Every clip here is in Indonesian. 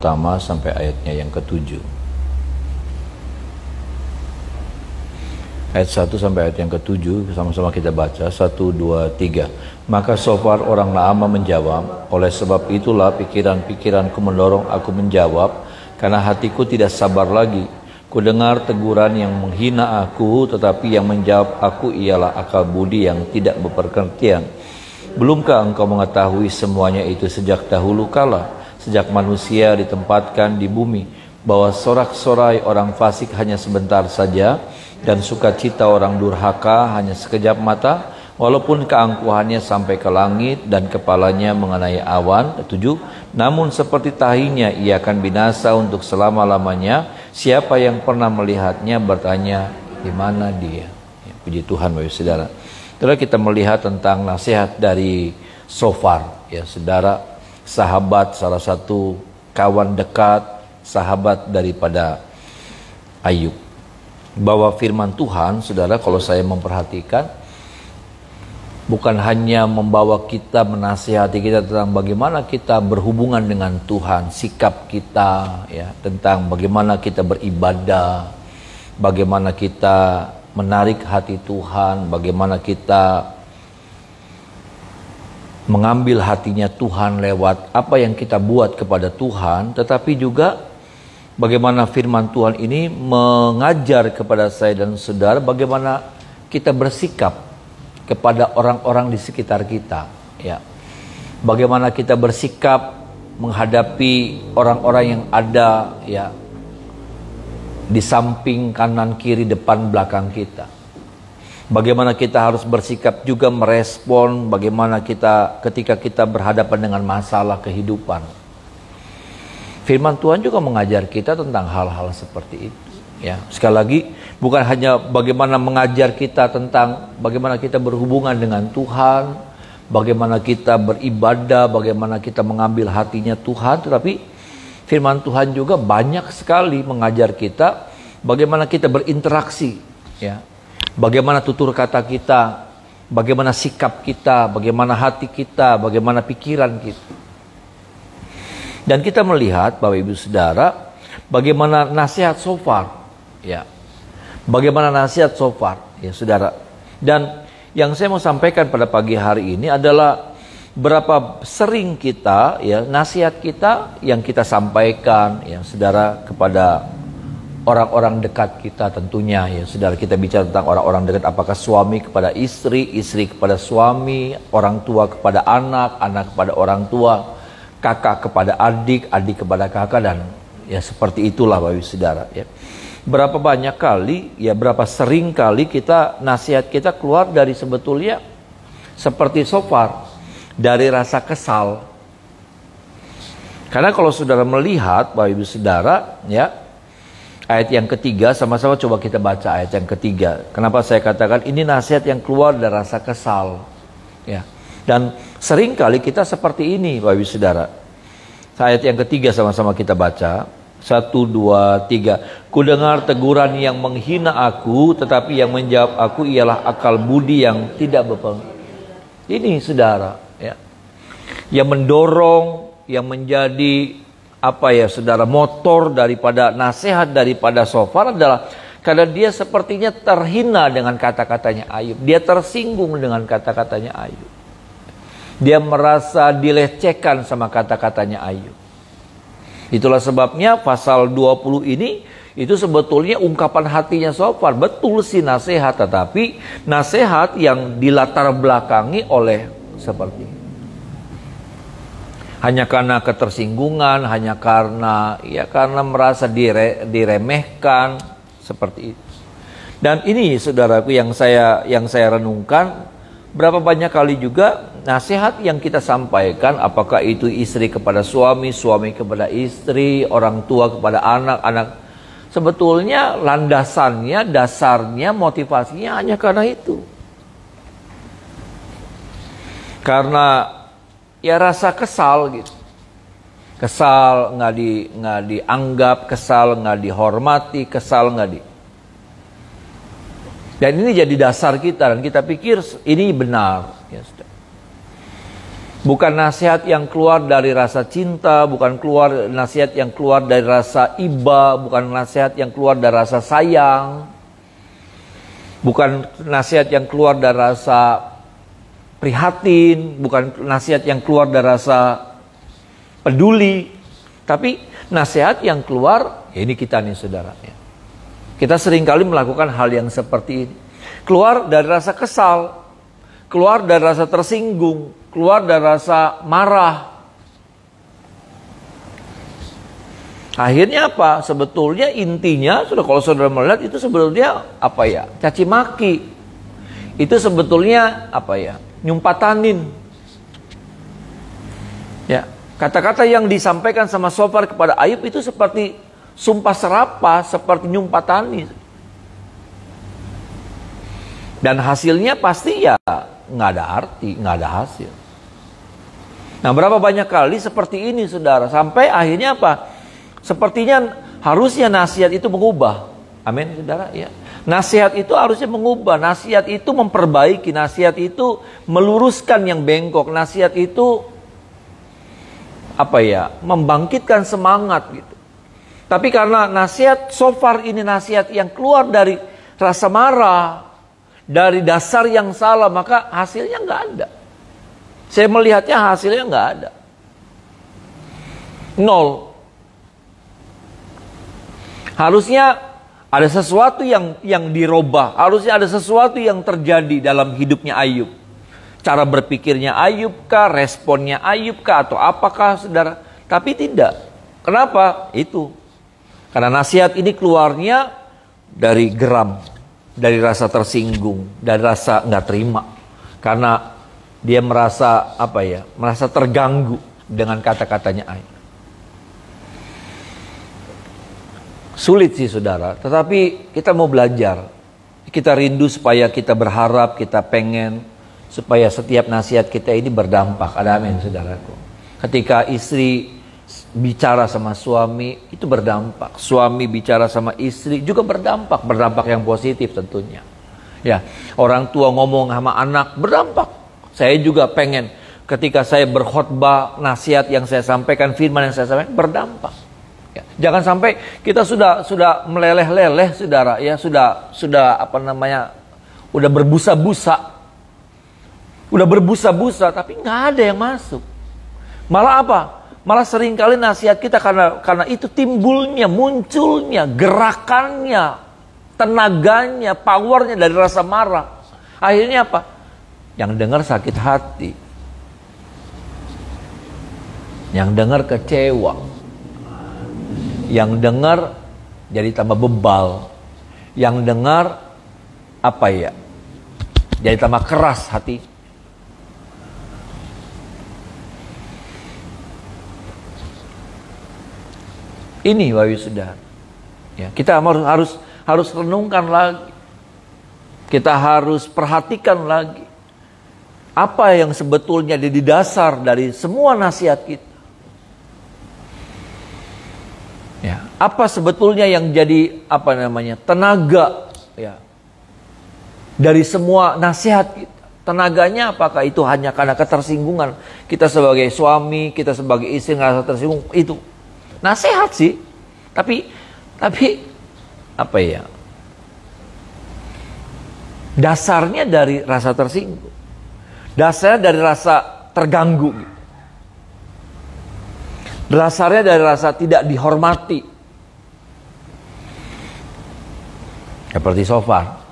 pertama sampai ayatnya yang ke-7. Ayat 1 sampai ayat yang ke-7 sama-sama kita baca. 1, 2, 3. Maka Sofar orang Naamah menjawab, oleh sebab itulah pikiran-pikiranku mendorong aku menjawab, karena hatiku tidak sabar lagi. Ku dengar teguran yang menghina aku, tetapi yang menjawab aku ialah akal budi yang tidak berpengertian. Belumkah engkau mengetahui semuanya itu sejak dahulu kala, sejak manusia ditempatkan di bumi, bahwa sorak-sorai orang fasik hanya sebentar saja, dan sukacita orang durhaka hanya sekejap mata, walaupun keangkuhannya sampai ke langit dan kepalanya mengenai awan. 7. Namun seperti tahinya ia akan binasa untuk selama-lamanya. Siapa yang pernah melihatnya bertanya, di mana dia? Ya, puji Tuhan, Bapak Saudara. Setelah kita melihat tentang nasihat dari Sofar, ya saudara, sahabat, salah satu kawan dekat, sahabat daripada Ayub. Bahwa firman Tuhan, saudara, kalau saya memperhatikan, bukan hanya membawa kita, menasihati kita tentang bagaimana kita berhubungan dengan Tuhan, sikap kita, ya, tentang bagaimana kita beribadah, bagaimana kita menarik hati Tuhan, bagaimana kita mengambil hatinya Tuhan lewat apa yang kita buat kepada Tuhan, tetapi juga bagaimana firman Tuhan ini mengajar kepada saya dan saudara bagaimana kita bersikap kepada orang-orang di sekitar kita, ya. Bagaimana kita bersikap menghadapi orang-orang yang ada, ya, di samping, kanan, kiri, depan, belakang kita. Bagaimana kita harus bersikap juga merespon bagaimana kita ketika kita berhadapan dengan masalah kehidupan. Firman Tuhan juga mengajar kita tentang hal-hal seperti itu, ya. Sekali lagi, bukan hanya bagaimana mengajar kita tentang bagaimana kita berhubungan dengan Tuhan, bagaimana kita beribadah, bagaimana kita mengambil hatinya Tuhan, tetapi firman Tuhan juga banyak sekali mengajar kita bagaimana kita berinteraksi, ya. Bagaimana tutur kata kita, bagaimana sikap kita, bagaimana hati kita, bagaimana pikiran kita. Dan kita melihat, Bapak Ibu Saudara, bagaimana nasihat Sofar, ya. Bagaimana nasihat Sofar, ya saudara. Dan yang saya mau sampaikan pada pagi hari ini adalah berapa sering kita, ya, nasihat kita yang kita sampaikan, ya saudara, kepada orang-orang dekat kita tentunya, ya saudara. Kita bicara tentang orang-orang dekat, apakah suami kepada istri, istri kepada suami, orang tua kepada anak, anak kepada orang tua, kakak kepada adik, adik kepada kakak, dan ya seperti itulah Bapak Ibu Saudara, ya. Berapa banyak kali, ya berapa sering kali kita, nasihat kita keluar dari sebetulnya seperti Sofar, dari rasa kesal. Karena kalau saudara melihat, Bapak Ibu Saudara, ya, ayat yang ketiga, sama-sama coba kita baca ayat yang ketiga. Kenapa saya katakan ini nasihat yang keluar dari rasa kesal, ya. Dan sering kali kita seperti ini, Bapak Ibu Saudara. Ayat yang ketiga sama-sama kita baca. 1, 2, 3. Ku dengar teguran yang menghina aku, tetapi yang menjawab aku ialah akal budi yang tidak berpengaruh. Ini saudara, ya, yang mendorong, yang menjadi apa ya saudara, motor daripada nasihat daripada Sofar adalah karena dia sepertinya terhina dengan kata-katanya Ayub. Dia tersinggung dengan kata-katanya Ayub. Dia merasa dilecehkan sama kata-katanya Ayub. Itulah sebabnya pasal 20 ini itu sebetulnya ungkapan hatinya Sofar. Betul sih nasihat, tetapi nasihat yang dilatar belakangi oleh seperti ini. Hanya karena ketersinggungan, hanya karena karena merasa diremehkan seperti itu. Dan ini saudaraku yang saya renungkan, berapa banyak kali juga nasihat yang kita sampaikan, apakah itu istri kepada suami, suami kepada istri, orang tua kepada anak, anak, sebetulnya landasannya, dasarnya, motivasinya hanya karena itu. Karena ya rasa kesal gitu. Kesal nggak dianggap, kesal nggak dihormati, kesal nggak di. Dan ini jadi dasar kita dan kita pikir ini benar. Ya, Bukan nasihat yang keluar dari rasa cinta, bukan keluar nasihat yang keluar dari rasa iba, bukan nasihat yang keluar dari rasa sayang, bukan nasihat yang keluar dari rasa prihatin, bukan nasihat yang keluar dari rasa peduli, tapi nasihat yang keluar, ya ini kita nih saudara. Ya. Kita seringkali melakukan hal yang seperti ini. Keluar dari rasa kesal, keluar dari rasa tersinggung, keluar dari rasa marah. Akhirnya apa? Sebetulnya intinya, sudah kalau saudara melihat itu sebetulnya apa ya? Caci maki. Itu sebetulnya apa ya? Nyumpatanin. Ya, kata-kata yang disampaikan sama Sofar kepada Ayub itu seperti sumpah serapah, seperti nyumpatani. Dan hasilnya pasti ya nggak ada arti, nggak ada hasil. Nah, berapa banyak kali seperti ini saudara, sampai akhirnya apa? Sepertinya harusnya nasihat itu mengubah. Amin saudara ya. Nasihat itu harusnya mengubah, nasihat itu memperbaiki, nasihat itu meluruskan yang bengkok, nasihat itu apa ya? Membangkitkan semangat gitu. Tapi karena nasihat Sofar ini nasihat yang keluar dari rasa marah, dari dasar yang salah, maka hasilnya nggak ada. Saya melihatnya hasilnya nggak ada. 0. Harusnya ada sesuatu yang dirubah. Harusnya ada sesuatu yang terjadi dalam hidupnya Ayub. Cara berpikirnya Ayub kah, responnya Ayub kah, atau apakah saudara. Tapi tidak. Kenapa? Itu. Karena nasihat ini keluarnya dari geram, dari rasa tersinggung, dari rasa nggak terima. Karena dia merasa apa ya? Merasa terganggu dengan kata-katanya Ayub. Sulit sih saudara, tetapi kita mau belajar. Kita rindu supaya kita berharap, kita pengen supaya setiap nasihat kita ini berdampak. Ada amin saudaraku. Ketika istri bicara sama suami itu berdampak. Suami bicara sama istri juga berdampak. Berdampak yang positif tentunya. Ya, orang tua ngomong sama anak berdampak. Saya juga pengen ketika saya berkhotbah, nasihat yang saya sampaikan, firman yang saya sampaikan berdampak. Ya, jangan sampai kita sudah meleleh-leleh saudara ya, sudah apa namanya, udah berbusa-busa. Udah berbusa-busa tapi nggak ada yang masuk. Malah apa? Malah seringkali nasihat kita karena itu timbulnya, munculnya, gerakannya, tenaganya, powernya dari rasa marah. Akhirnya apa? Yang dengar sakit hati. Yang dengar kecewa. Yang dengar jadi tambah bebal. Yang dengar apa ya? Jadi tambah keras hati. Ini Bapak Ibu Saudara. Ya, kita harus renungkan lagi. Kita harus perhatikan lagi. Apa yang sebetulnya di dasar dari semua nasihat kita. Ya, apa sebetulnya yang jadi apa namanya? Tenaga ya. Dari semua nasihat kita. Tenaganya apakah itu hanya karena ketersinggungan kita sebagai suami, kita sebagai istri ngerasa tersinggung, itu nasihat sih, tapi apa ya? Dasarnya dari rasa tersinggung, dasarnya dari rasa terganggu, dasarnya dari rasa tidak dihormati, seperti Sofar.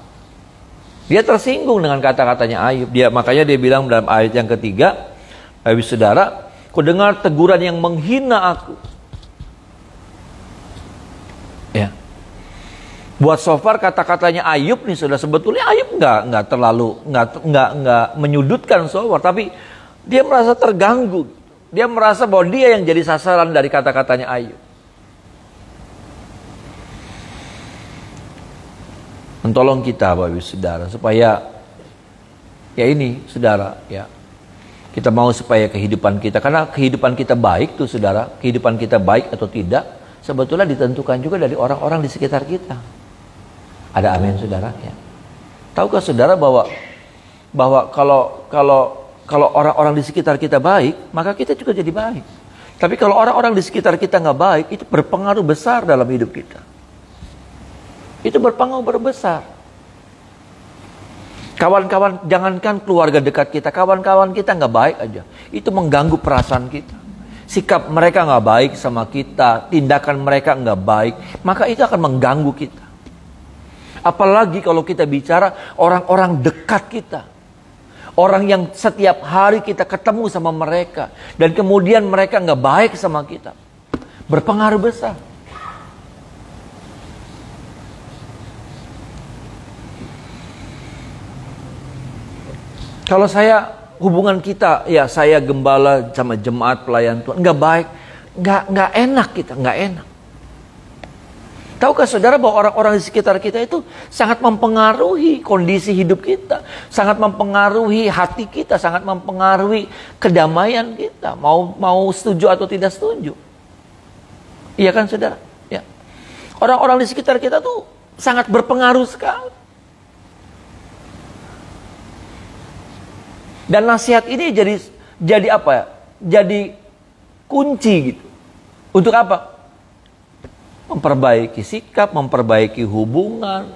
Dia tersinggung dengan kata-katanya Ayub. Makanya dia bilang dalam ayat yang ketiga, Bapak Saudara, ku dengar teguran yang menghina aku. Ya. Buat Sofar kata-katanya Ayub nih sudah sebetulnya Ayub nggak terlalu menyudutkan Sofar, tapi dia merasa terganggu. Dia merasa bahwa dia yang jadi sasaran dari kata-katanya Ayub. Mentolong kita Bapak Ibu Saudara supaya ya ini Saudara ya. Kita mau supaya kehidupan kita, karena kehidupan kita baik tuh Saudara, kehidupan kita baik atau tidak sebetulnya ditentukan juga dari orang-orang di sekitar kita. Ada amin Saudara ya. Tahukah Saudara bahwa kalau orang-orang di sekitar kita baik, maka kita juga jadi baik. Tapi kalau orang-orang di sekitar kita nggak baik, itu berpengaruh besar dalam hidup kita. Itu berpengaruh besar. Kawan-kawan, jangankan keluarga dekat kita, kawan-kawan kita nggak baik aja, itu mengganggu perasaan kita. Sikap mereka nggak baik sama kita, tindakan mereka nggak baik, maka itu akan mengganggu kita. Apalagi kalau kita bicara orang-orang dekat kita. Orang yang setiap hari kita ketemu sama mereka. Dan kemudian mereka nggak baik sama kita. Berpengaruh besar. Kalau hubungan kita, ya saya gembala sama jemaat pelayan Tuhan, nggak baik, nggak enak kita, nggak enak. Tahukah saudara bahwa orang-orang di sekitar kita itu sangat mempengaruhi kondisi hidup kita, sangat mempengaruhi hati kita, sangat mempengaruhi kedamaian kita, mau setuju atau tidak setuju. Iya kan saudara? Ya. Orang-orang di sekitar kita tuh sangat berpengaruh sekali. Dan nasihat ini jadi apa ya? Jadi kunci gitu. Untuk apa? Memperbaiki sikap, memperbaiki hubungan.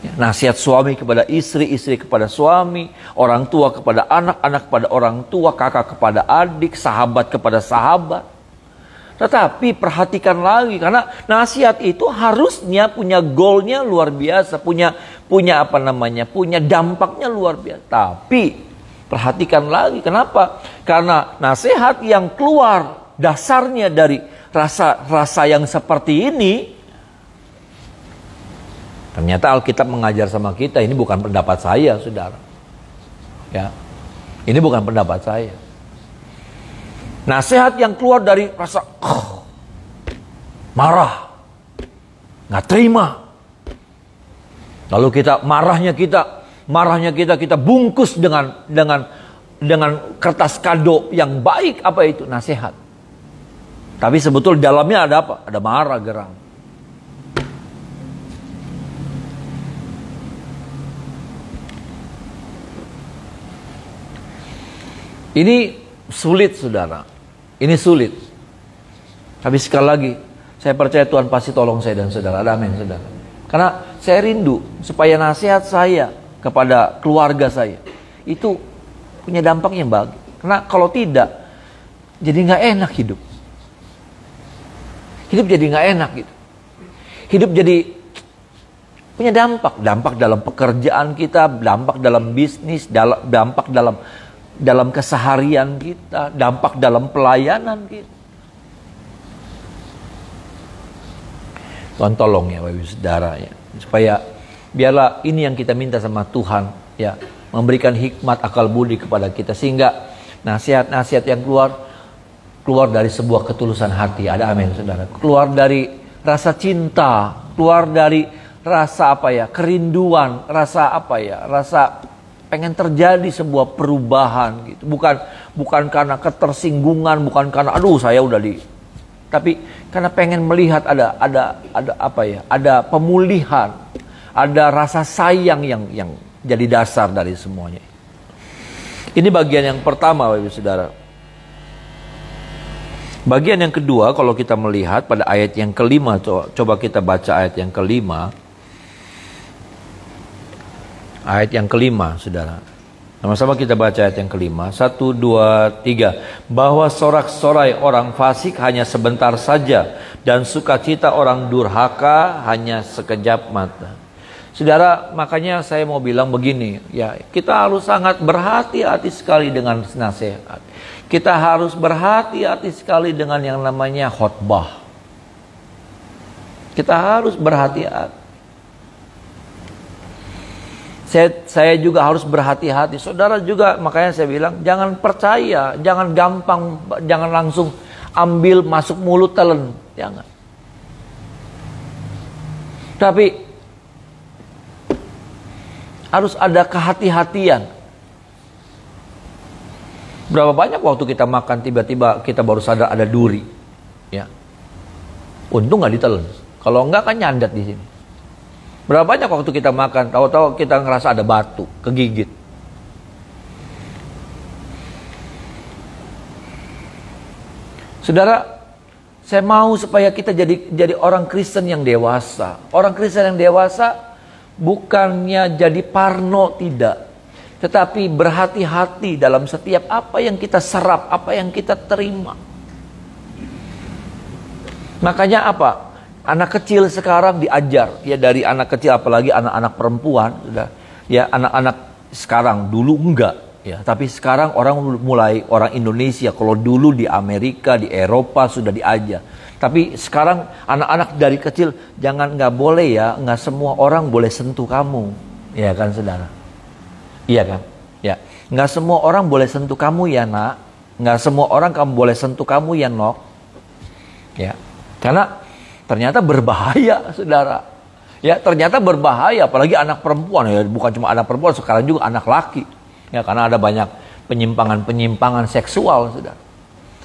Ya, nasihat suami kepada istri, istri kepada suami, orang tua kepada anak, anak kepada orang tua, kakak kepada adik, sahabat kepada sahabat. Tetapi perhatikan lagi, karena nasihat itu harusnya punya goalnya luar biasa, punya dampaknya luar biasa. Tapi perhatikan lagi, kenapa? Karena nasihat yang keluar dasarnya dari rasa yang seperti ini, ternyata Alkitab mengajar sama kita, ini bukan pendapat saya, saudara. Ya, ini bukan pendapat saya. Nasihat yang keluar dari rasa marah, nggak terima. Lalu marahnya kita bungkus dengan kertas kado yang baik. Apa itu? Nasihat. Tapi sebetulnya dalamnya ada apa? Ada marah, geram. Ini sulit, saudara. Ini sulit. Tapi sekali lagi, saya percaya Tuhan pasti tolong saya dan saudara. Amin, saudara. Karena saya rindu supaya nasihat saya kepada keluarga saya itu punya dampak yang bagus. Karena kalau tidak, jadi nggak enak hidup. Hidup jadi nggak enak gitu. Hidup jadi punya dampak dalam pekerjaan kita, dampak dalam bisnis, dampak dalam keseharian kita, dampak dalam pelayanan kita. Tuhan tolong ya Bapak Saudara ya, supaya biarlah ini yang kita minta sama Tuhan ya, memberikan hikmat akal budi kepada kita sehingga nasihat-nasihat yang keluar dari sebuah ketulusan hati. Ada amin saudara. Keluar dari rasa cinta, keluar dari rasa kerinduan, rasa pengen terjadi sebuah perubahan gitu. Bukan karena ketersinggungan, bukan karena saya udah tapi karena pengen melihat ada pemulihan, ada rasa sayang yang jadi dasar dari semuanya. Ini bagian yang pertama Bapak Saudara. Bagian yang kedua, kalau kita melihat pada ayat yang kelima, coba kita baca ayat yang kelima. Ayat yang kelima, saudara. Sama-sama kita baca ayat yang kelima. 1, 2, 3. Bahwa sorak-sorai orang fasik hanya sebentar saja, dan sukacita orang durhaka hanya sekejap mata. Saudara, makanya saya mau bilang begini, ya, kita harus sangat berhati-hati sekali dengan nasihat. Kita harus berhati-hati sekali dengan yang namanya khotbah. Kita harus berhati-hati. Saya juga harus berhati-hati. Saudara juga, makanya saya bilang jangan percaya, jangan gampang, jangan langsung ambil masuk mulut telan, jangan. Tapi harus ada kehati-hatian. Berapa banyak waktu kita makan tiba-tiba kita baru sadar ada duri, ya. Untung nggak ditelan. Kalau enggak kan nyandat di sini. Berapa banyak waktu kita makan, tahu-tahu kita ngerasa ada batu, kegigit. Saudara, saya mau supaya kita jadi orang Kristen yang dewasa. Orang Kristen yang dewasa bukannya jadi parno, tidak. Tetapi berhati-hati dalam setiap apa yang kita serap, apa yang kita terima. Makanya apa? Anak kecil sekarang diajar, ya, dari anak kecil, apalagi anak-anak perempuan, sudah, ya, anak-anak sekarang, dulu enggak, ya, tapi sekarang orang Indonesia, kalau dulu di Amerika, di Eropa sudah diajar. Tapi sekarang anak-anak dari kecil, nggak boleh ya, nggak semua orang boleh sentuh kamu, ya kan saudara? Iya kan? Ya, nggak semua orang boleh sentuh kamu ya nak, nggak semua orang kamu boleh sentuh kamu ya nok, ya, karena ternyata berbahaya, saudara. Ya, ternyata berbahaya, apalagi anak perempuan, ya, bukan cuma anak perempuan, sekarang juga anak laki, ya, karena ada banyak penyimpangan seksual, saudara.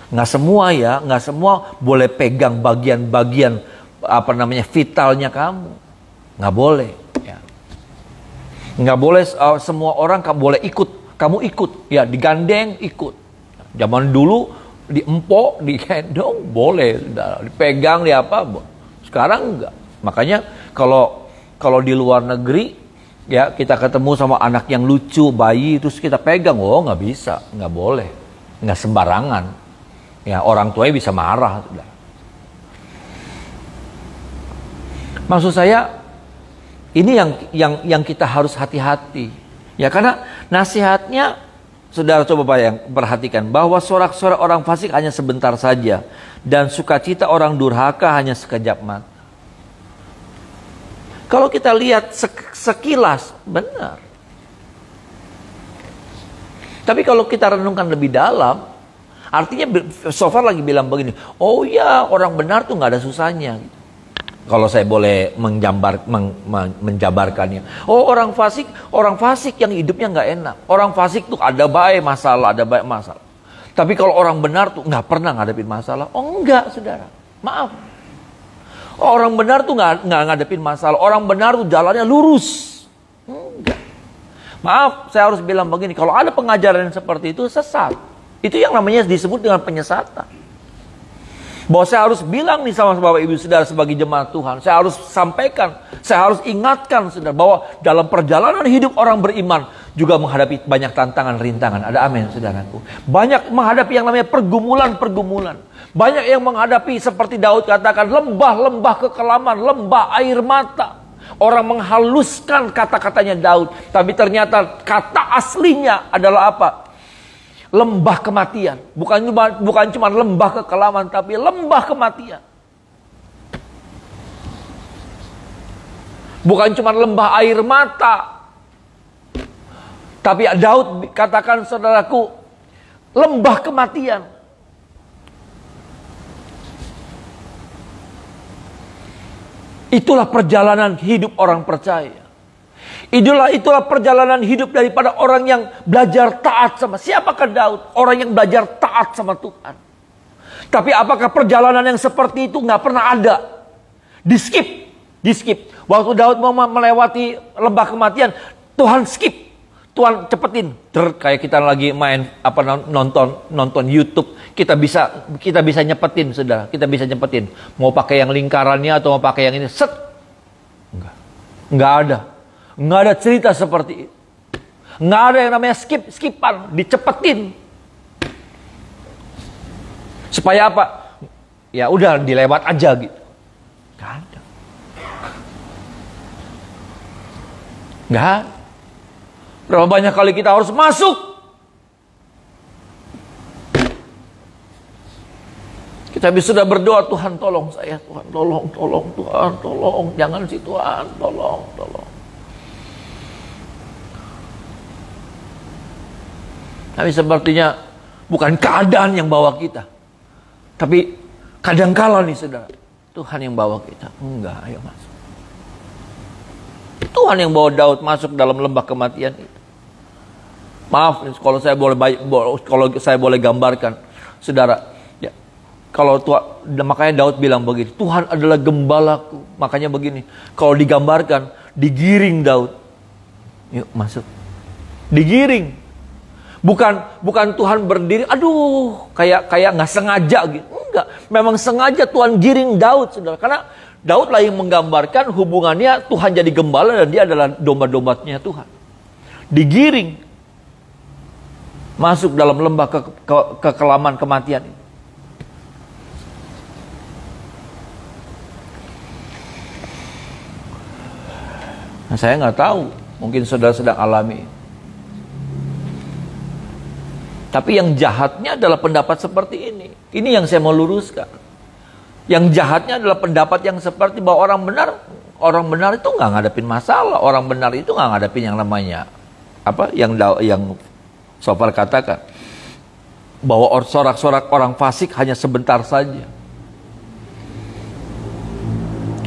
Nggak semua ya, nggak semua boleh pegang bagian-bagian vitalnya kamu, nggak boleh. Nggak boleh semua orang kamu boleh kamu ikut, ya, digandeng ikut. Zaman dulu diempok, digendong boleh, dipegang, di apa. Sekarang enggak. Makanya kalau di luar negeri, ya, kita ketemu sama anak yang lucu, bayi, terus kita pegang, oh nggak bisa, nggak boleh, nggak sembarangan. Ya, orang tuanya bisa marah. Maksud saya, ini yang kita harus hati-hati. Ya, karena nasihatnya, saudara coba perhatikan, bahwa sorak-sorak orang fasik hanya sebentar saja, dan sukacita orang durhaka hanya sekejap mata. Kalau kita lihat sekilas, benar. Tapi kalau kita renungkan lebih dalam, artinya so far lagi bilang begini, oh ya, orang benar tuh nggak ada susahnya. Kalau saya boleh menjabarkannya. Oh, orang fasik yang hidupnya nggak enak. Orang fasik tuh ada baik masalah. Tapi kalau orang benar tuh nggak pernah ngadepin masalah. Oh enggak, saudara. Maaf. Oh, orang benar tuh nggak ngadepin masalah. Orang benar tuh jalannya lurus. Enggak. Maaf, saya harus bilang begini. Kalau ada pengajaran seperti itu, sesat. Itu yang namanya disebut dengan penyesatan. Bahwa saya harus bilang nih sama Bapak Ibu Saudara sebagai jemaat Tuhan. Saya harus sampaikan, saya harus ingatkan saudara, bahwa dalam perjalanan hidup orang beriman juga menghadapi banyak tantangan, rintangan. Ada amin, saudaraku. Banyak menghadapi yang namanya pergumulan. Banyak yang menghadapi seperti Daud katakan, lembah-lembah kekelaman, lembah air mata. Orang menghaluskan kata-katanya Daud, tapi ternyata kata aslinya adalah apa? Lembah kematian. Bukan cuma lembah kekelaman, tapi lembah kematian. Bukan cuma lembah air mata, tapi Daud katakan, saudaraku, lembah kematian. Itulah perjalanan hidup orang percaya. Itulah perjalanan hidup daripada orang yang belajar taat sama. Siapakah Daud? Orang yang belajar taat sama Tuhan. Tapi apakah perjalanan yang seperti itu nggak pernah ada? Di skip. Waktu Daud mau melewati lembah kematian, Tuhan skip. Tuhan cepetin. Kayak kita lagi main nonton YouTube, kita bisa nyepetin, saudara. Kita bisa nyepetin. Mau pakai yang lingkarannya atau mau pakai yang ini, set. Enggak ada. Nggak ada cerita seperti itu. Nggak ada yang namanya skipan, dicepetin. Supaya apa? Ya udah dilewat aja gitu. Nggak ada. Nggak ada. Berapa banyak kali kita harus masuk. Kita sudah berdoa, Tuhan tolong saya, Tuhan tolong, Tuhan tolong, jangan sih Tuhan, tolong. Tapi sepertinya bukan keadaan yang bawa kita. Tapi kadangkala nih saudara, Tuhan yang bawa kita. Enggak, ayo masuk. Tuhan yang bawa Daud masuk dalam lembah kematian itu. Maaf kalau saya boleh gambarkan, saudara. Ya, makanya Daud bilang begini, Tuhan adalah gembalaku. Makanya begini, kalau digambarkan, digiring Daud. Yuk masuk. Digiring. Bukan Tuhan berdiri, aduh, kayak nggak sengaja gitu. Enggak. Memang sengaja Tuhan giring Daud, saudara. Karena Daud lah yang menggambarkan hubungannya Tuhan jadi gembala dan dia adalah domba-dombanya Tuhan. Digiring masuk dalam lembah kekelaman kematian. Nah, saya nggak tahu, mungkin saudara sedang alami. Tapi yang jahatnya adalah pendapat seperti ini. Ini yang saya mau luruskan. Yang jahatnya adalah pendapat yang seperti bahwa orang benar itu nggak ngadepin masalah. Orang benar itu nggak ngadepin yang namanya apa? Yang Sofar katakan bahwa sorak-sorak orang fasik hanya sebentar saja.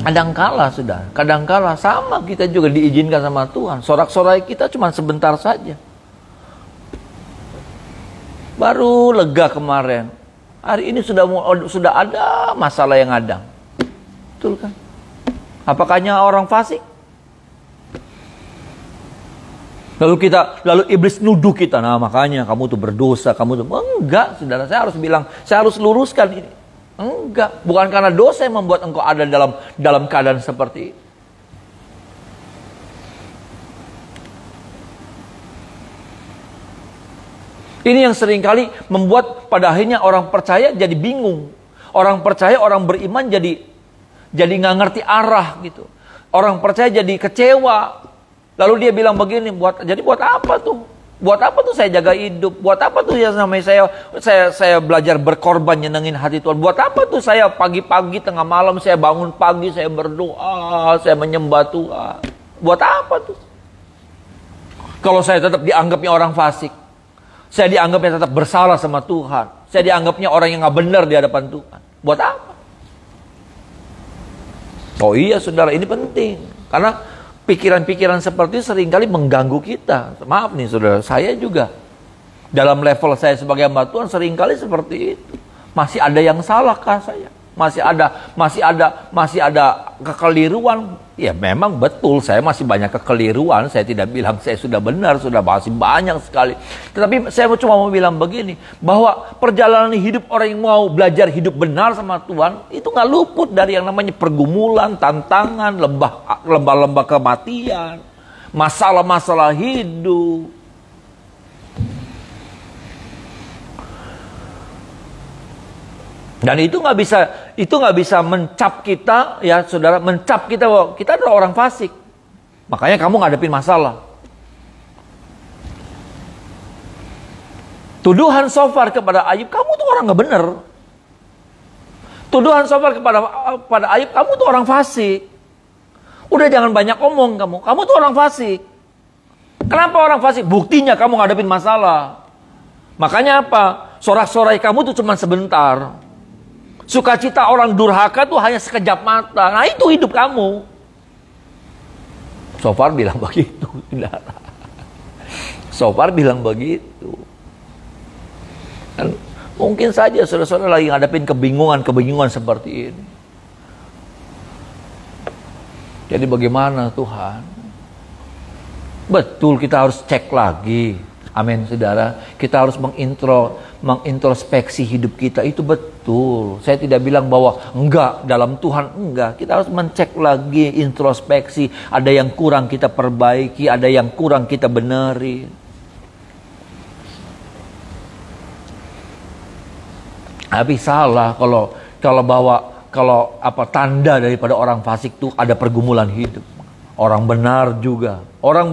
Kadangkala sudah, kadangkala sama kita juga diizinkan sama Tuhan. Sorak-sorai kita cuma sebentar saja. Baru lega kemarin. Hari ini sudah ada masalah yang ada. Betul kan? Apakahnya orang fasik? Lalu iblis nuduh kita. Nah, makanya kamu tuh berdosa, kamu tuh enggak, saudara. Saya harus luruskan ini. Enggak, bukan karena dosa yang membuat engkau ada dalam keadaan seperti ini. Ini yang seringkali membuat pada akhirnya orang percaya jadi bingung. Orang percaya, orang beriman jadi nggak ngerti arah gitu. Orang percaya jadi kecewa. Lalu dia bilang begini, buat apa tuh? Buat apa tuh saya jaga hidup? Buat apa tuh ya namanya saya belajar berkorban nyenengin hati Tuhan? Buat apa tuh saya pagi-pagi tengah malam saya bangun pagi, saya berdoa, saya menyembah Tuhan? Buat apa tuh? Kalau saya tetap dianggapnya orang fasik. Saya dianggapnya tetap bersalah sama Tuhan. Saya dianggapnya orang yang gak benar di hadapan Tuhan. Buat apa? Oh iya saudara, ini penting. Karena pikiran-pikiran seperti itu seringkali mengganggu kita. Maaf nih saudara, saya juga. Dalam level saya sebagai hamba Tuhan seringkali seperti itu. Masih ada yang salahkah saya? Masih ada kekeliruan. Ya memang betul, saya masih banyak kekeliruan. Saya tidak bilang saya sudah benar, sudah masih banyak sekali. Tetapi saya cuma mau bilang begini, bahwa perjalanan hidup orang yang mau belajar hidup benar sama Tuhan, itu gak luput dari yang namanya pergumulan, tantangan, lembah-lembah kematian, masalah-masalah hidup. Dan itu nggak bisa mencap kita, ya saudara, mencap kita bahwa kita adalah orang fasik. Makanya kamu ngadepin masalah. Tuduhan Sofar kepada Ayub, kamu tuh orang nggak bener. Tuduhan Sofar kepada Ayub, kamu tuh orang fasik. Udah jangan banyak omong kamu tuh orang fasik. Kenapa orang fasik? Buktinya kamu ngadepin masalah. Makanya apa? Sorak-sorai kamu tuh cuma sebentar. Sukacita orang durhaka tuh hanya sekejap mata. Nah itu hidup kamu. Sofar bilang begitu. Sofar bilang begitu. Dan mungkin saja saudara-saudara lagi ngadepin kebingungan seperti ini. Jadi bagaimana Tuhan? Betul kita harus cek lagi. Amin saudara. Kita harus mengintrospeksi hidup kita. Itu betul. Saya tidak bilang bahwa enggak, dalam Tuhan enggak. Kita harus mencek lagi, introspeksi. Ada yang kurang kita perbaiki, ada yang kurang kita beneri. Tapi salah kalau tanda daripada orang fasik itu ada pergumulan hidup. Orang benar juga. Orang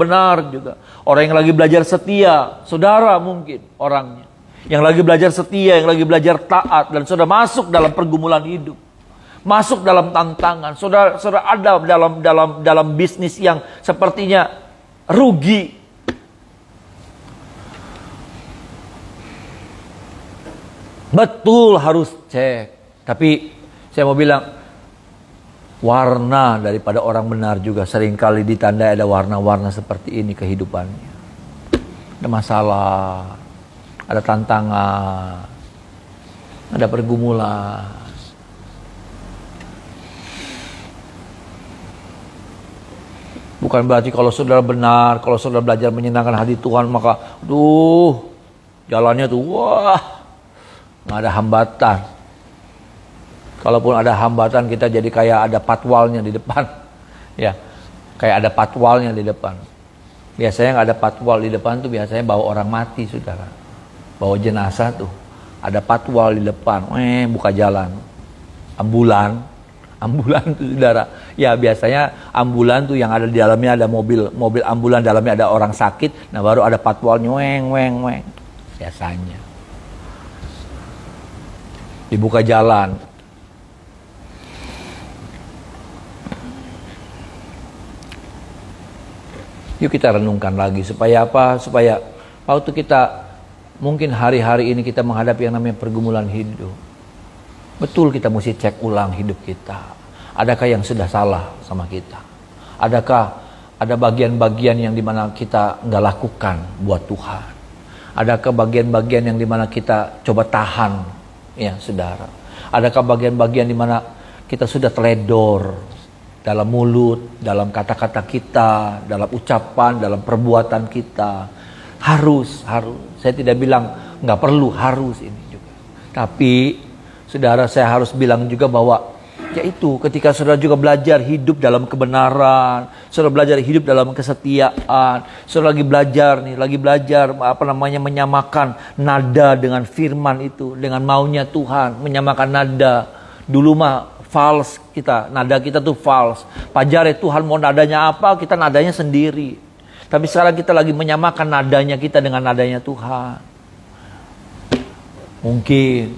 yang lagi belajar setia, saudara mungkin orangnya. Yang lagi belajar setia, yang lagi belajar taat, dan sudah masuk dalam pergumulan hidup. Masuk dalam tantangan. Saudara ada dalam bisnis yang sepertinya rugi. Betul harus cek. Tapi saya mau bilang, warna daripada orang benar juga seringkali ditandai ada warna-warna seperti ini kehidupannya. Ada masalah, ada tantangan, ada pergumulan. Bukan berarti kalau saudara benar, kalau saudara belajar menyenangkan hati Tuhan, maka jalannya tuh, nggak ada hambatan. Kalaupun ada hambatan, kita jadi kayak ada patwalnya di depan. Ya, kayak ada patwalnya di depan. Biasanya nggak ada patwal di depan tuh biasanya bawa orang mati, saudara. Bawa jenazah tuh. Ada patwal di depan, buka jalan. Ambulan tuh, saudara. Ya biasanya ambulan tuh yang ada di dalamnya ada mobil ambulan, dalamnya ada orang sakit. Nah baru ada patwalnya, weng. Biasanya. Dibuka jalan. Yuk kita renungkan lagi supaya apa? Supaya waktu kita mungkin hari-hari ini kita menghadapi yang namanya pergumulan hidup. Betul kita mesti cek ulang hidup kita. Adakah yang sudah salah sama kita? Adakah ada bagian-bagian yang dimana kita nggak lakukan buat Tuhan? Adakah bagian-bagian yang dimana kita coba tahan, ya saudara? Adakah bagian-bagian dimana kita sudah teledor? Dalam mulut, dalam kata-kata kita, dalam ucapan, dalam perbuatan kita. Harus. Saya tidak bilang nggak perlu, harus ini juga. Tapi, saudara, saya harus bilang juga bahwa yaitu ketika saudara juga belajar hidup dalam kebenaran, saudara belajar hidup dalam kesetiaan, saudara lagi belajar menyamakan nada dengan firman itu, dengan maunya Tuhan, menyamakan nada. Dulu mah false kita, nada kita tuh false. Pajare Tuhan mau nadanya apa, kita nadanya sendiri. Tapi sekarang kita lagi menyamakan nadanya kita dengan nadanya Tuhan. Mungkin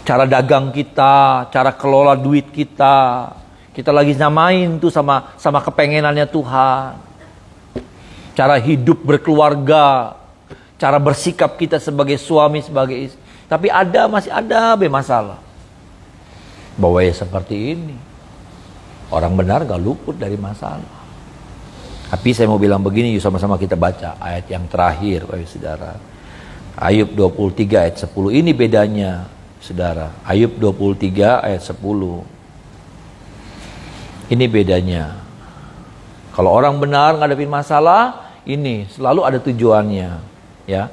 cara dagang kita, cara kelola duit kita lagi nyamain tuh sama kepengenannya Tuhan. Cara hidup berkeluarga, cara bersikap kita sebagai suami, sebagai istri. Tapi masih ada masalah. Bahwa ya seperti ini, orang benar gak luput dari masalah. Tapi saya mau bilang begini, yuk sama-sama kita baca ayat yang terakhir, saudara. Ayub 23 ayat 10. Ini bedanya, saudara. Ayub 23 ayat 10. Ini bedanya. Kalau orang benar ngadepin masalah, ini selalu ada tujuannya, ya.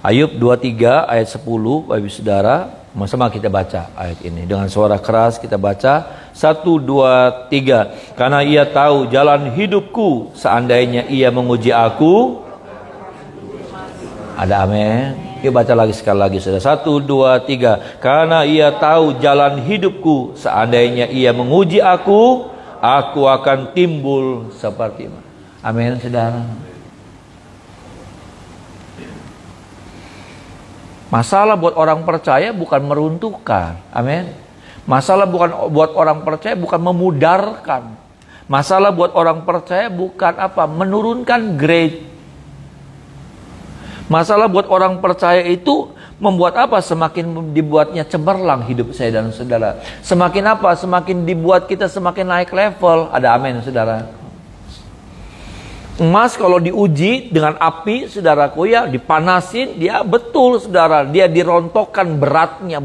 Ayub 23 ayat 10, Bapak saudara. Sama-sama kita baca ayat ini. Dengan suara keras kita baca. 1, 2, 3. Karena ia tahu jalan hidupku. Seandainya ia menguji aku. Ada amin. Yuk baca lagi sekali lagi. 1, 2, 3. Karena ia tahu jalan hidupku. Seandainya ia menguji aku. Aku akan timbul seperti. Amin, saudara. Masalah buat orang percaya bukan meruntuhkan. Amin. Masalah buat orang percaya bukan memudarkan. Masalah buat orang percaya bukan menurunkan grade. Masalah buat orang percaya itu membuat semakin dibuatnya cemerlang hidup saya dan saudara. Semakin dibuat kita semakin naik level. Ada amin, saudara. Emas kalau diuji dengan api, saudaraku, ya dipanasin, dia betul, saudara, dia dirontokkan beratnya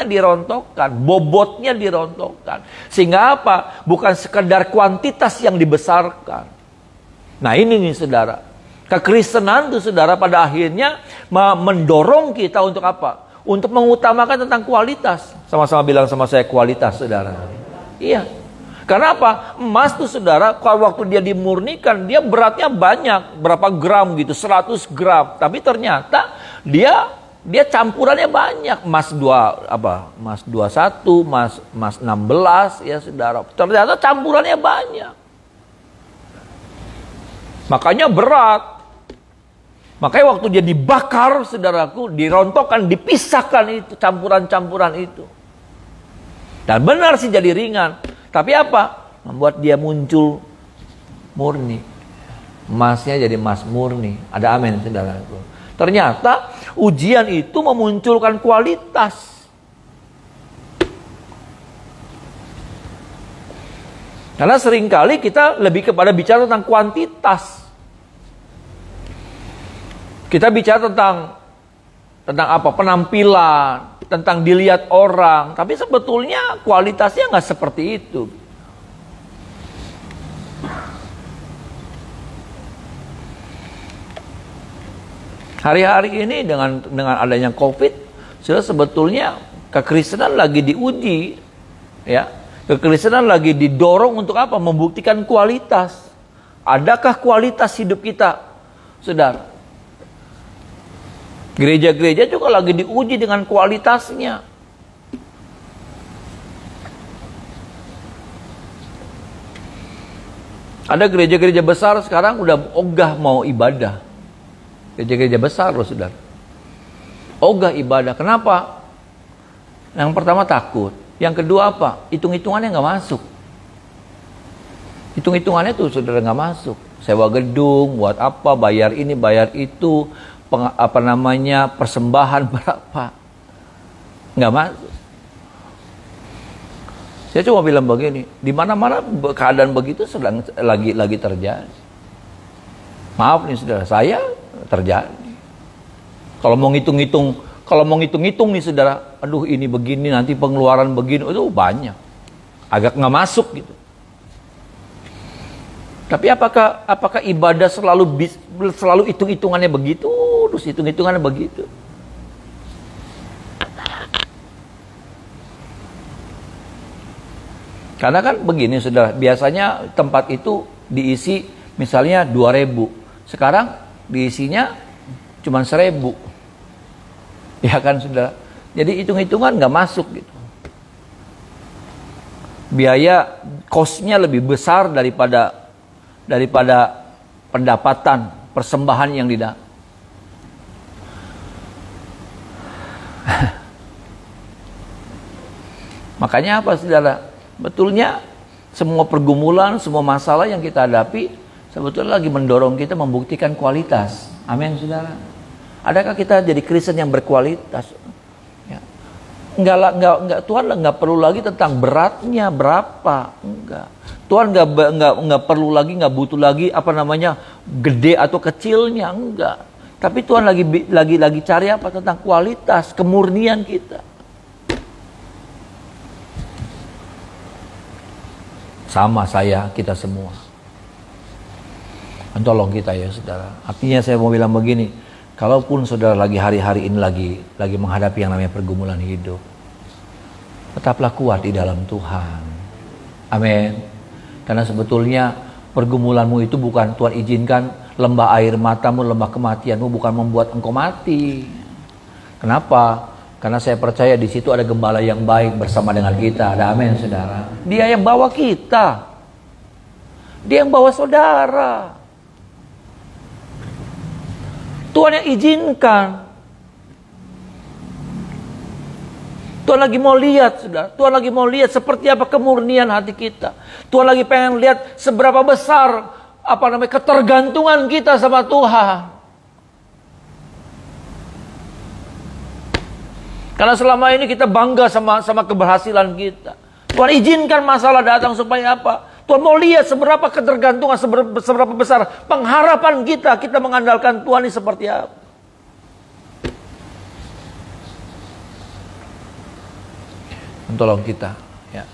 dirontokkan, bobotnya dirontokkan. Sehingga bukan sekedar kuantitas yang dibesarkan. Nah ini nih, saudara, kekristenan itu, saudara, pada akhirnya mendorong kita untuk untuk mengutamakan tentang kualitas. Sama-sama bilang sama saya, kualitas, saudara. Iya. Karena emas tuh, saudara, kalau waktu dia dimurnikan, dia beratnya banyak, berapa gram gitu, 100 gram. Tapi ternyata dia campurannya banyak. Emas 21, emas 16, ya saudara. Ternyata campurannya banyak. Makanya berat. Makanya waktu dia dibakar, saudaraku, dirontokkan, dipisahkan itu campuran-campuran itu. Dan benar sih jadi ringan. Tapi membuat dia muncul murni. Emasnya jadi emas murni. Ada amin, saudaraku. Ternyata ujian itu memunculkan kualitas. Karena seringkali kita lebih kepada bicara tentang kuantitas. Kita bicara tentang penampilan, tentang dilihat orang, tapi sebetulnya kualitasnya nggak seperti itu. Hari-hari ini dengan adanya COVID, sebetulnya Kekristenan lagi diuji, ya. Kekristenan lagi didorong untuk apa? Membuktikan kualitas. Adakah kualitas hidup kita, saudara? Gereja-gereja juga lagi diuji dengan kualitasnya. Ada gereja-gereja besar sekarang udah ogah mau ibadah. Gereja-gereja besar loh, saudara. Ogah ibadah. Kenapa? Yang pertama takut. Yang kedua apa? Hitung-hitungannya nggak masuk. Hitung-hitungannya tuh saudara nggak masuk. Sewa gedung, buat apa? Bayar ini, bayar itu, persembahan berapa? Nggak masuk. Saya cuma bilang begini, di mana-mana keadaan begitu sedang lagi terjadi. Maaf nih saudara, saya terjadi. Kalau mau ngitung-ngitung nih saudara, aduh ini begini, nanti pengeluaran begini, itu banyak. Agak nggak masuk gitu. Tapi apakah ibadah selalu hitung-hitungannya begitu, terus hitung-hitungannya begitu? Karena kan begini saudara, biasanya tempat itu diisi misalnya 2.000. Sekarang diisinya cuma 1.000. Ya kan saudara. Jadi hitung-hitungan nggak masuk gitu. Biaya cost-nya lebih besar daripada pendapatan persembahan yang didapat. Makanya apa saudara? Betulnya semua pergumulan, semua masalah yang kita hadapi sebetulnya lagi mendorong kita membuktikan kualitas. Amin saudara. Adakah kita jadi Kristen yang berkualitas? Ya. Enggak, Tuhan enggak perlu lagi tentang beratnya berapa, enggak. Tuhan enggak perlu lagi, enggak butuh lagi gede atau kecilnya, enggak. Tapi Tuhan lagi cari apa? Tentang kualitas, kemurnian kita. Sama kita semua. Tolong kita ya saudara. Artinya saya mau bilang begini, kalaupun saudara lagi hari-hari ini lagi menghadapi yang namanya pergumulan hidup, tetaplah kuat di dalam Tuhan. Amin. Karena sebetulnya pergumulanmu itu bukan Tuhan izinkan lembah air matamu, lembah kematianmu bukan membuat engkau mati. Kenapa? Karena saya percaya di situ ada gembala yang baik bersama dengan kita. Ada amin saudara. Dia yang bawa kita. Dia yang bawa saudara. Tuhan yang izinkan. Tuhan lagi mau lihat saudara. Tuhan lagi mau lihat seperti apa kemurnian hati kita. Tuhan lagi pengen lihat seberapa besar ketergantungan kita sama Tuhan. Karena selama ini kita bangga sama keberhasilan kita. Tuhan izinkan masalah datang supaya apa? Tuhan mau lihat seberapa ketergantungan, seberapa besar pengharapan kita mengandalkan Tuhan ini seperti apa. Tolong kita, ya.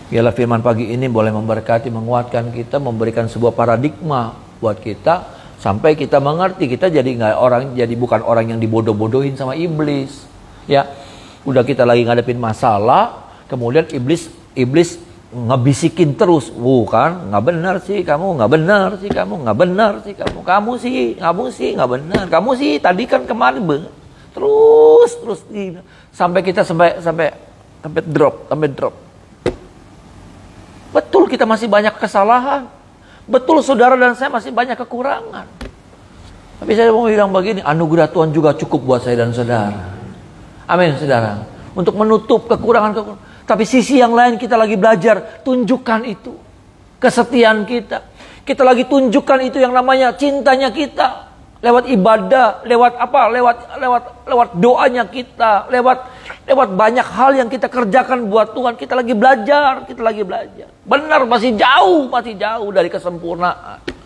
Biarlah firman pagi ini boleh memberkati, menguatkan kita, memberikan sebuah paradigma buat kita sampai kita mengerti kita jadi bukan orang yang dibodoh-bodohin sama iblis. Ya, udah kita lagi ngadepin masalah, kemudian iblis ngebisikin terus, kan nggak benar sih kamu, nggak benar sih kamu, nggak benar sih kamu sih nggak benar, kamu sih tadi kan kemarin terus sampai kita sampai drop. Betul kita masih banyak kesalahan, betul saudara dan saya masih banyak kekurangan. Tapi saya mau bilang begini, anugerah Tuhan juga cukup buat saya dan saudara. Amin saudara. Untuk menutup kekurangan. Tapi sisi yang lain kita lagi belajar. Tunjukkan itu. Kesetiaan kita. Kita lagi tunjukkan itu yang namanya cintanya kita. Lewat ibadah. Lewat doanya kita. Lewat banyak hal yang kita kerjakan buat Tuhan. Kita lagi belajar. Benar masih jauh dari kesempurnaan.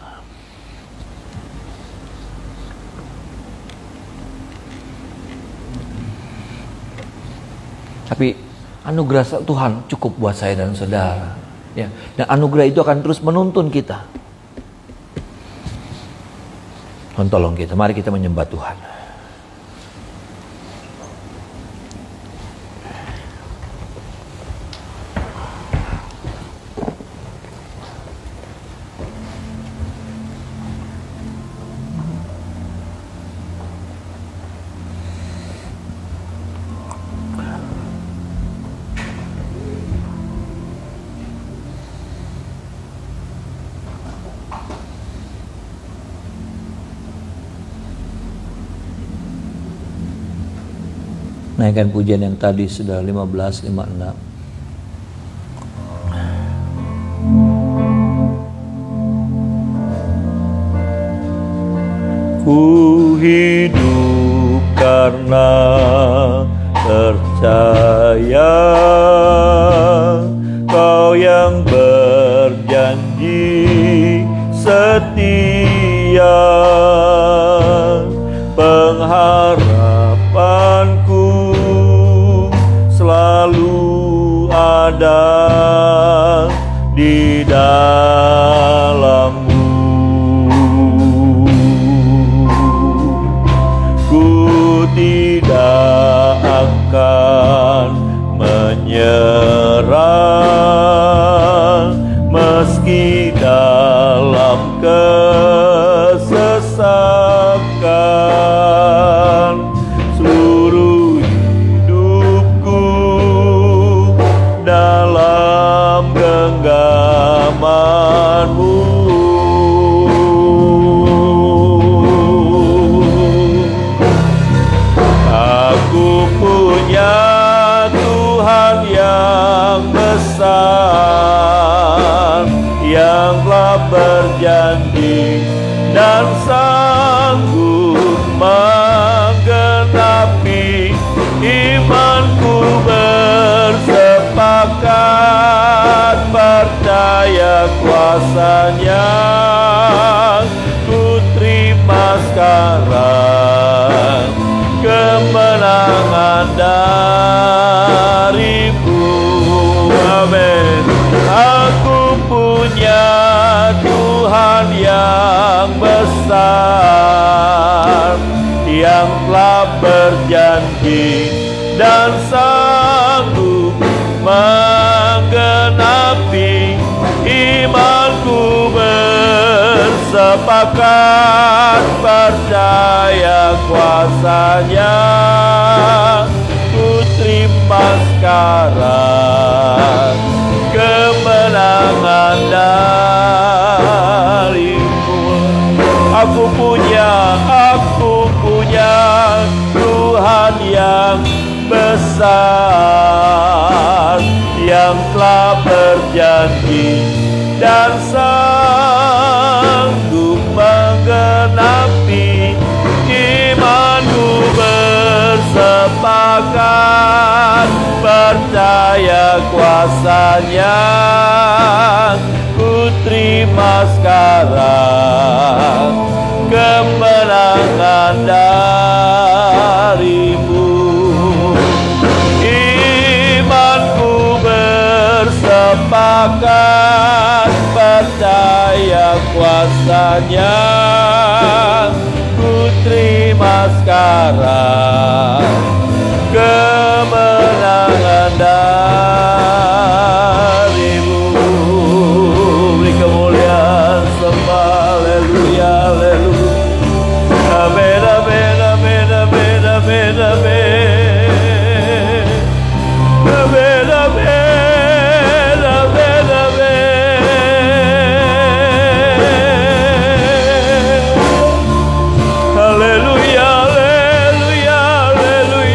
Tapi anugerah Tuhan cukup buat saya dan saudara. Ya. Dan anugerah itu akan terus menuntun kita. Tolong kita, mari kita menyembah Tuhan. naikkan pujian yang tadi sudah 15:56. Ku hidup karena percaya Kau yang berjanji setia, pengharapanku selalu ada di dalam. Tidak akan menyerah meski dalam kesesakan. Seluruh hidupku dalam genggaman-Mu. Aku punya Tuhan yang besar, yang telah berjanji dan sanggup menggenapi. Imanku bersepakat percaya kuasa-Nya. Ku terima sekarang kemenangan dari-Mu. Amin. Aku punya Tuhan yang besar, yang telah berjanji dan sanggup menggenapi. Imanku bersepakat percaya kuasa-Nya. Ku terima sekarang kemenangan dari-Mu. Aku punya Tuhan yang besar, yang telah berjanji dan sanggup menggenapi. Imanku bersepakat percaya kuasa-Nya. Ku terima sekarang kemenangan dari-Mu. Imanku bersepakat percaya kuasa-Nya. Ku terima sekarang kemenangan dari-Mu. Beri kemuliaan, sembah, haleluya, haleluya. Amin, amin, amin, amin, amin, amin. Amin, amin, amin, amin. Haleluya, haleluya, haleluya.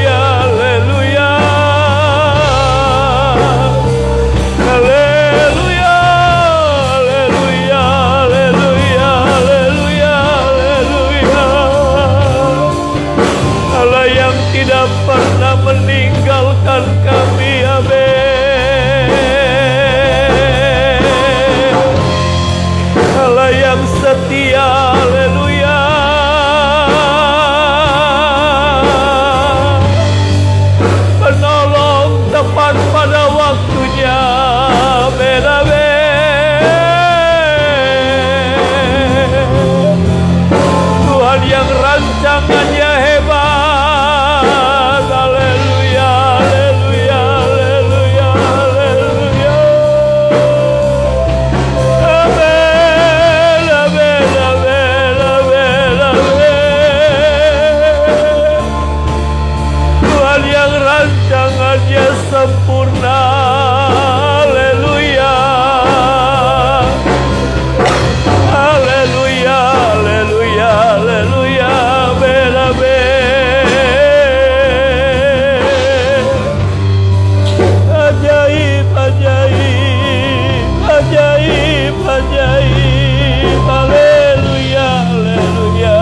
ajaib, ajaib, ajaib. Haleluya, haleluya.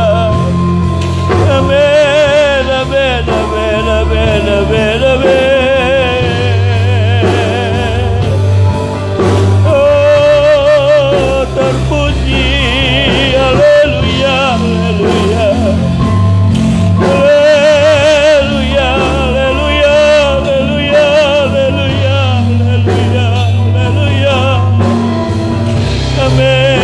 Amin, amin, amin, amin, amin, amin. Oh, terpuji. Haleluya, haleluya. Haleluya, haleluya, haleluya, haleluya, haleluya, haleluya. Amin.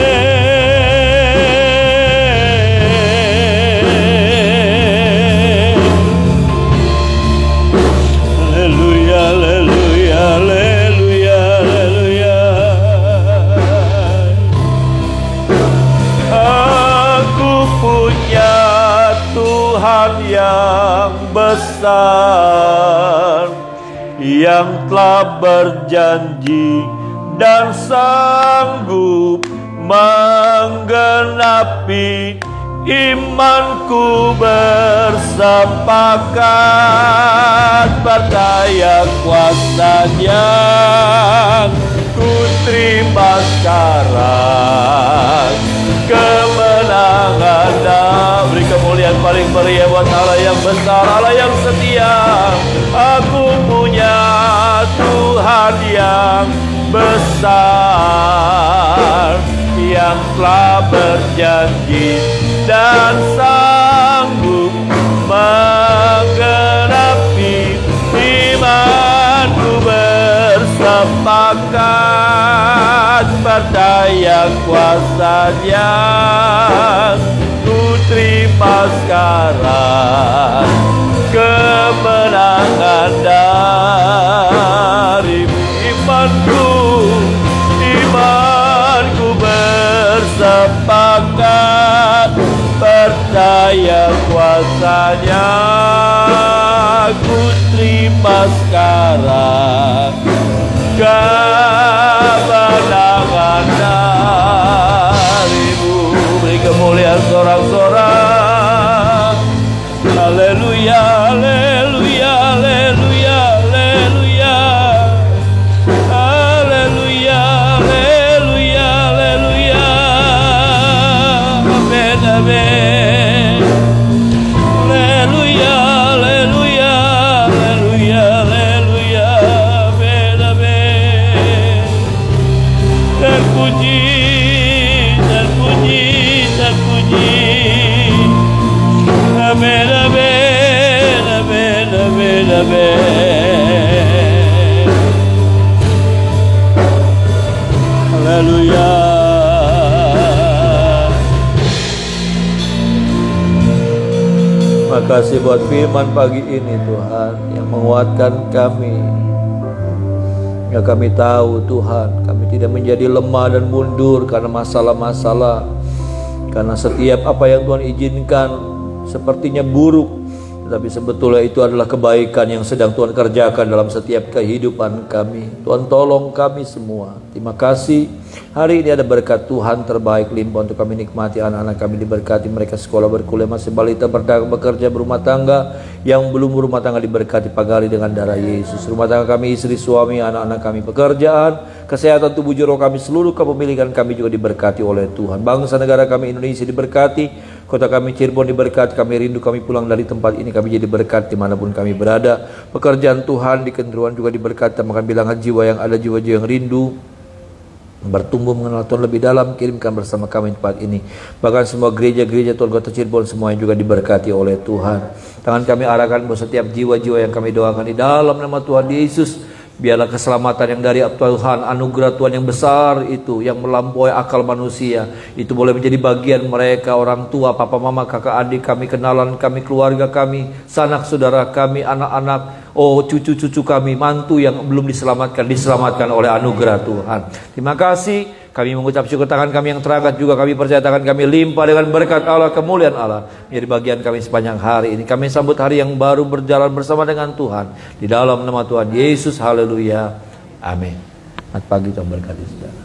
Haleluya, haleluya, haleluya, haleluya. Aku punya Tuhan yang besar, yang telah berjanji dan sanggup menggenapi imanku bersepakat. Berdaya kuasanya ku terima sekarang, kemenangan dan beri kemuliaan paling meriah buat Allah yang besar, Allah yang setia. Aku punya Tuhan yang besar, yang telah berjanji dan sanggup menggenapi imanku bersepakat. Berdaya kuasanya ku terima sekarang, kemenangan dari imanku, imanku bersepakat. Berdaya kuasanya ku terima sekarang, kemenangan darimu. Beri kemuliaan sorak-sorak. Haleluya, haleluya, haleluya, haleluya. Haleluya, haleluya, haleluya. Amin, amin. Haleluya, haleluya, haleluya, haleluya. Amin, amin. Terpuji, terpuji, terpuji. Amin, amin, amin, amin, amin. Haleluya. Terima kasih buat firman pagi ini Tuhan, yang menguatkan kami. Ya, kami tahu Tuhan, kami tidak menjadi lemah dan mundur karena masalah-masalah. Karena setiap apa yang Tuhan izinkan sepertinya buruk, tetapi sebetulnya itu adalah kebaikan yang sedang Tuhan kerjakan dalam setiap kehidupan kami. Tuhan tolong kami semua. Terima kasih. Hari ini ada berkat Tuhan terbaik limpah untuk kami nikmati. Anak-anak kami diberkati, mereka sekolah, berkuliah, masih balita, berdagang, bekerja, berumah tangga. Yang belum berumah tangga diberkati pagari dengan darah Yesus. Rumah tangga kami, istri, suami, anak-anak kami, pekerjaan, kesehatan tubuh jiwa kami, seluruh kepemilikan kami juga diberkati oleh Tuhan. Bangsa negara kami Indonesia diberkati. Kota kami Cirebon diberkati, kami rindu kami pulang dari tempat ini, kami jadi berkat dimanapun kami berada. Pekerjaan Tuhan di Kenderuan juga diberkati, makan bilangan jiwa yang ada, jiwa-jiwa yang rindu bertumbuh mengenal Tuhan lebih dalam, kirimkan bersama kami di tempat ini. Bahkan semua gereja-gereja Tuhan Kota Cirebon semuanya juga diberkati oleh Tuhan. Tangan kami arahkan buat setiap jiwa-jiwa yang kami doakan di dalam nama Tuhan Yesus. Biarlah keselamatan yang dari Tuhan, anugerah Tuhan yang besar itu, yang melampaui akal manusia, itu boleh menjadi bagian mereka, orang tua, papa, mama, kakak, adik kami, kenalan kami, keluarga kami, sanak saudara kami, anak-anak, cucu-cucu kami, mantu yang belum diselamatkan oleh anugerah Tuhan. Terima kasih. Kami mengucap syukur, tangan kami yang terangkat juga kami percaya tangan kami limpah dengan berkat Allah, kemuliaan Allah menjadi bagian kami sepanjang hari ini. Kami sambut hari yang baru berjalan bersama dengan Tuhan di dalam nama Tuhan Yesus. Haleluya. Amin. Selamat pagi, Tuhan berkati saudara.